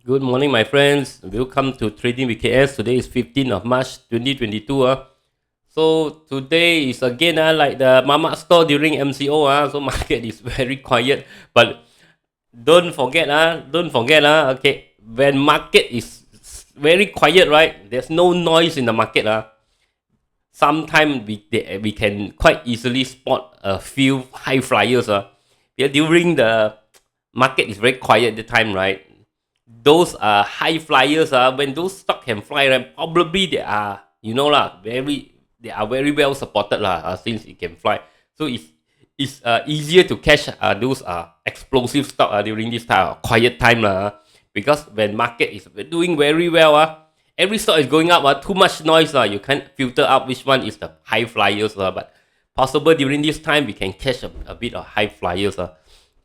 Good morning, my friends. Welcome to Trading with KS. Today is 15th of March 2022. So today is again like the mama store during MCO. So market is very quiet. But don't forget, okay, when market is very quiet, right? There's no noise in the market. Sometimes we can quite easily spot a few high flyers. During the market is very quiet at the time, right? Those high flyers, when those stock can fly, right, probably they are, they are very well supported since it can fly. So it's easier to catch those explosive stock during this time quiet time because when market is doing very well, every stock is going up, too much noise, you can't filter out which one is the high flyers, but possible during this time we can catch a bit of high flyers.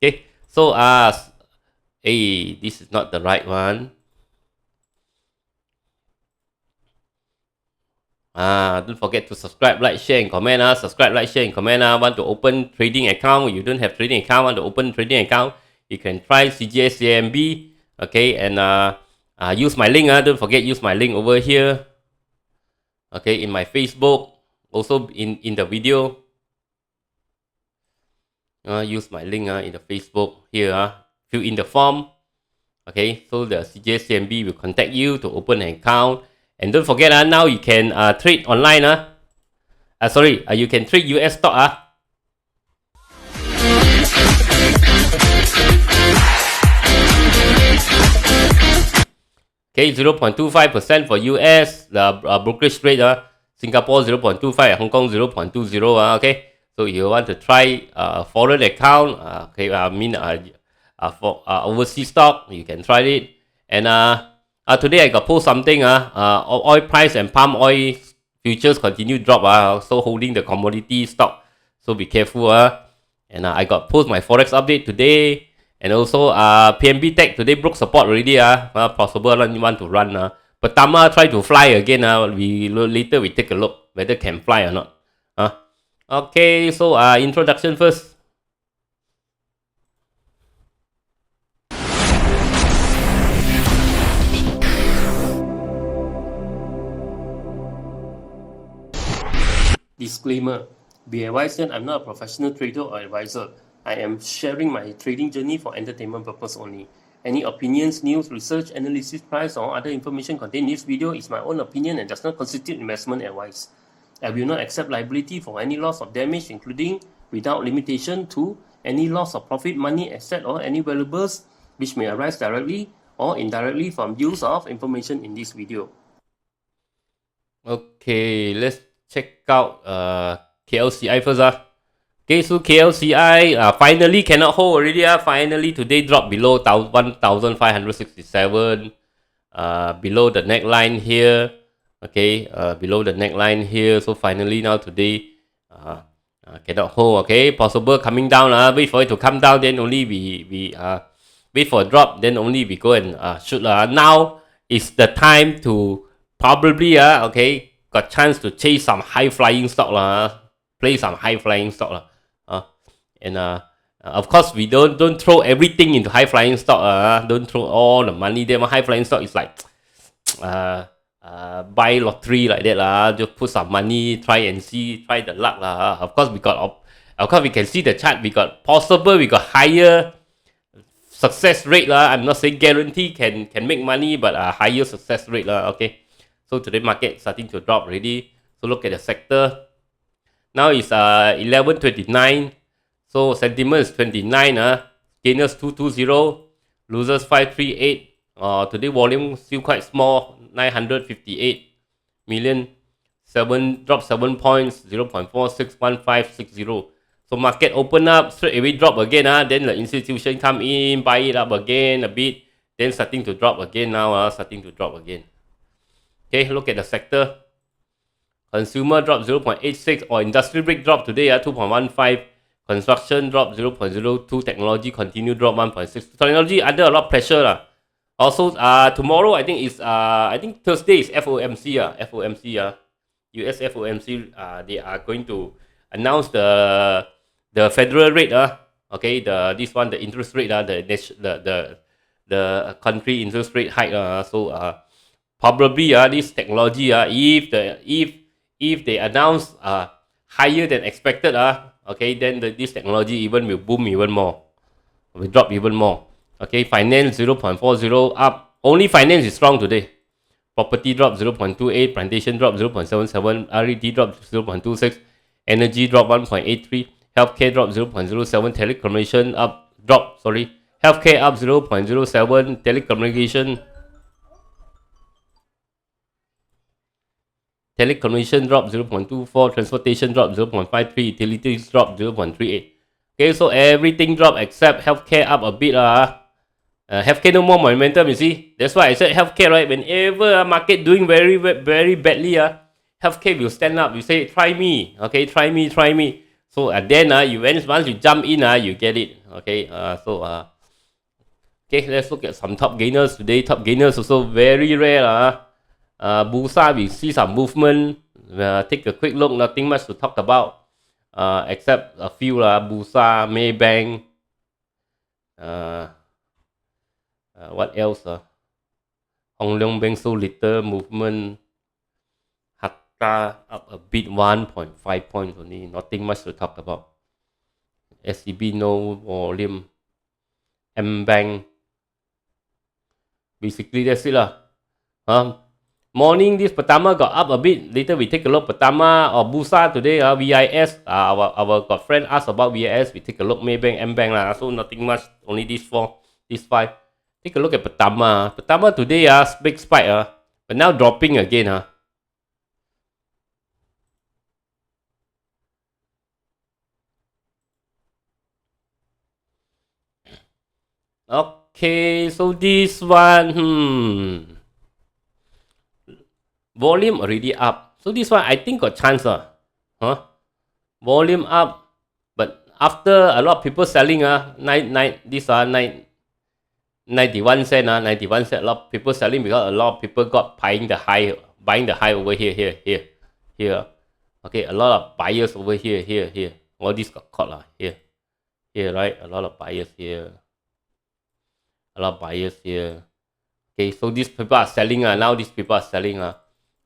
Okay, so hey, this is not the right one. Don't forget to subscribe, like, share, and comment. Subscribe, like, share, and comment. Want to open trading account? You don't have trading account. Want to open trading account? You can try CGS-CIMB. Okay, and use my link. Don't forget use my link over here. Okay, in my Facebook, also in the video. Use my link in the Facebook here. Fill in the form. Okay, so the CGS-CIMB will contact you to open an account. And don't forget, now you can trade online. You can trade US stock. Okay, 0.25% for US, the brokerage rate. Singapore 0.25, Hong Kong 0.20. Okay, so you want to try foreign account, for overseas stock, you can try it. And today I got post something. Oil price and palm oil futures continue drop. So holding the commodity stock. So be careful. And I got post my forex update today. And also PNB Tech today broke support already. Possible want to run. Patama try to fly again. Later we take a look whether can fly or not. Okay, so introduction first. Disclaimer. Be advised that I'm not a professional trader or advisor. I am sharing my trading journey for entertainment purpose only. Any opinions, news, research, analysis, price, or other information contained in this video is my own opinion and does not constitute investment advice. I will not accept liability for any loss or damage, including, without limitation to, any loss of profit, money, asset, or any valuables which may arise directly or indirectly from use of information in this video. Okay, let's check out KLCI first. Okay, so KLCI finally cannot hold already. Finally today dropped below 1,567. Below the neckline here. Okay, below the neckline here. So finally now today cannot hold. Okay, possible coming down. Wait for it to come down, then only we wait for a drop, then only we go and shoot. Now is the time to probably okay, got chance to chase some high flying stock play some high flying stock and of course we don't throw everything into high flying stock. Don't throw all the money there. High flying stock is like buy lottery like that just put some money, try and see, try the luck Of course we can see the chart. We got higher success rate I'm not saying guarantee can make money, but higher success rate okay. So today market starting to drop already. So look at the sector. Now it's 11:29. So sentiment is 29. Gainers 220. Losers 538. Today volume still quite small. 958 million. Drop 7 points. 0.461560. So market open up, straight away drop again. Then the institution come in, buy it up again a bit. Then starting to drop again now. Starting to drop again. Okay, look at the sector. Consumer drop 0.86, or industrial brick drop today 2.15. Construction drop 0.02. Technology continue drop 1.6. Technology under a lot of pressure Also tomorrow I think Thursday is FOMC US FOMC. They are going to announce the federal rate okay, the interest rate the the country interest rate hike. So probably this technology if they announce higher than expected okay, then this technology even will boom even more, will drop even more. Okay, finance 0.40 up. Only finance is strong today. Property drop 0.28, plantation drop 0.77, RED drop 0.26, energy drop 1.83, healthcare drop 0.07, telecommunication healthcare up 0.07, telecommunication drop 0.24, transportation drop 0.53, utilities drop 0.38. Okay, so everything drop except healthcare up a bit. Healthcare no more momentum, you see. That's why I said healthcare, right? Whenever market doing very, very badly, healthcare will stand up. You say, try me, okay, try me. So then once you jump in, you get it, okay. Okay, let's look at some top gainers today. Top gainers also very rare. Bursa, we see some movement. Take a quick look. Nothing much to talk about, except a few Bursa, Maybank. What else? Hong Leong Bank so little movement. Hatta up a bit, 1.5 points only. Nothing much to talk about. SCB no volume. AMBank. Basically that's it lah. Morning this Patama got up a bit. Later we take a look Patama or Bursa today. VIS. Our got friend asked about VIS. We take a look Maybank, AMBank lah. So nothing much. Only these five. Take a look at Patama. Patama today big spike but now dropping again Okay, so this one volume already up. So this one I think got chance volume up, but after a lot of people selling 91 cent 91 cent. A lot of people selling because a lot of people got buying the high over here. Okay, a lot of buyers over here. All this got caught here, right? A lot of buyers here. Okay, so these people are selling now. These people are selling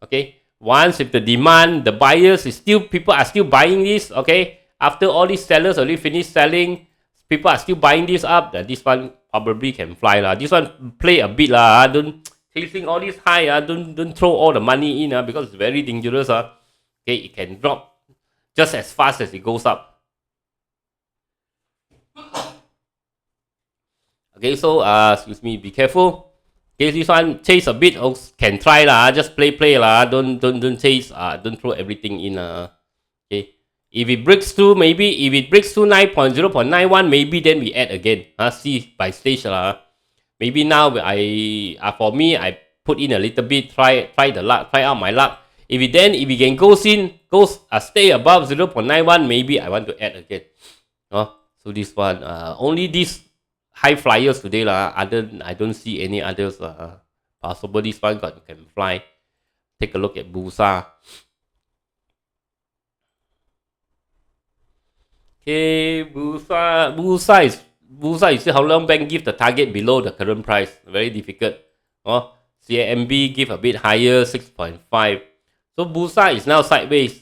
okay. Once if the demand, the buyers is still, people are still buying this. Okay, after all these sellers already finished selling, people are still buying this up. This one probably can fly This one play a bit Don't chasing all this high Don't throw all the money in because it's very dangerous Okay, it can drop just as fast as it goes up. Okay, so excuse me, be careful. Okay, this one chase a bit, can try just play Don't chase, don't throw everything in Okay, if it breaks through, maybe if it breaks through 0.91, maybe then we add again. See by stage maybe now for me I put in a little bit, try the luck, try out my luck. If it can stay above 0.91, maybe I want to add again. So this one only this high flyers today I don't see any others possible. This one can fly. Take a look at Bursa. Okay, Bursa is how long bank give the target below the current price. Very difficult. CIMB give a bit higher, 6.5. So Bursa is now sideways.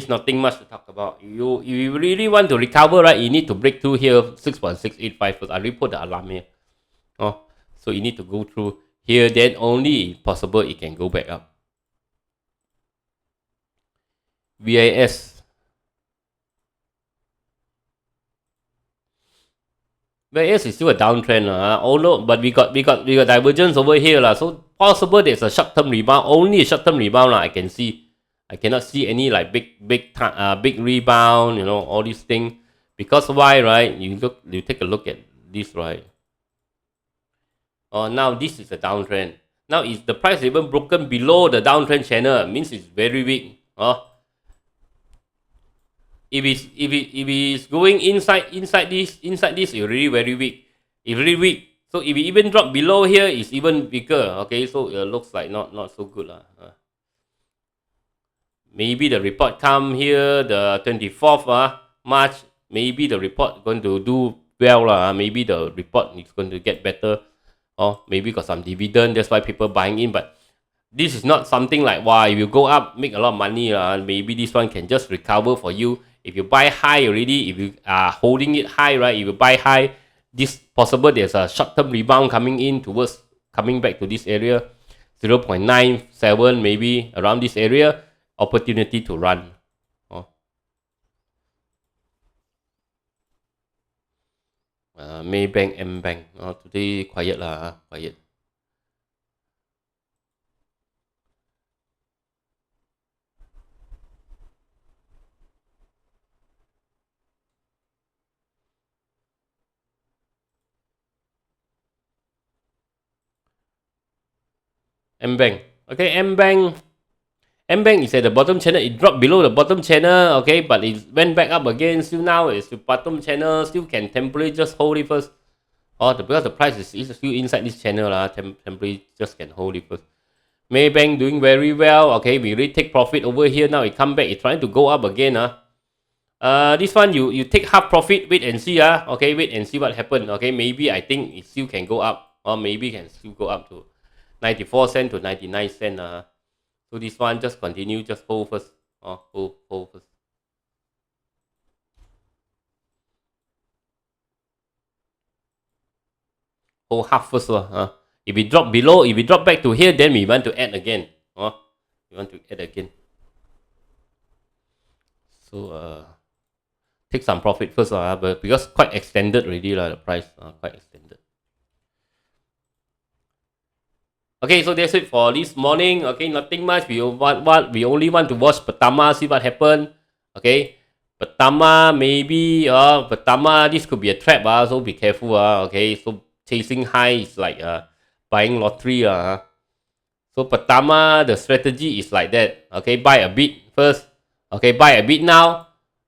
Nothing much to talk about. You really want to recover, right? You need to break through here 6.685 first. I already put the alarm here. So you need to go through here, then only if possible it can go back up. VIS is still a downtrend although, but we got divergence over here so possible there's a short-term rebound. Only a short-term rebound I can see. I cannot see any like big rebound, all these things. Because why, right? You take a look at this, right? Now this is a downtrend. Now is the price even broken below the downtrend channel? Means it's very weak. If it's going inside this, it's really very weak. It's really weak. So if it even drop below here, it's even bigger. Okay, so it looks like not so good Maybe the report come here the 24th March. Maybe the report going to do well Maybe the report is going to get better. or maybe got some dividend, that's why people buying in. But this is not something like, wow, if you go up, make a lot of money, maybe this one can just recover for you. If you buy high already, if you are holding it high, right, if you buy high, this possible there's a short-term rebound coming in towards, coming back to this area, 0.97, maybe around this area, opportunity to run. Maybank, AMBank, today quiet lah, quiet. AMBank. Okay, AMBank is at the bottom channel. It dropped below the bottom channel, okay, but it went back up again. Still now it's the bottom channel. Still can temporarily just hold it first. Because the price is still inside this channel, temporarily just can hold it first. Maybank doing very well. Okay, we really take profit over here. Now it come back. It's trying to go up again. This one you take half profit. Wait and see. Okay, wait and see what happen. Okay, maybe I think it still can go up, or maybe can still go up to 94 cent to 99 cent. So this one just continue, just hold first. Hold first. Hold half first. If we drop below, if we drop back to here, then we want to add again. We want to add again. So take some profit first, but because quite extended already, the price quite extended. Okay, so that's it for this morning. Okay, nothing much. We only want to watch Patama, see what happen. Okay, Patama maybe Patama, this could be a trap. So be careful. Okay, so chasing high is like buying lottery. So Patama, the strategy is like that. Okay, buy a bit first. Okay, buy a bit now.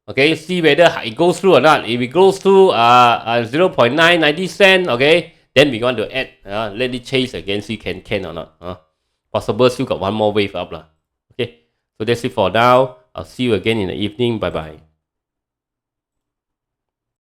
Okay, see whether it goes through or not. If it goes through 0.990 cent, okay, then we want to add, let it chase again, see can or not. Possible still got one more wave up. Okay, so that's it for now. I'll see you again in the evening. Bye bye.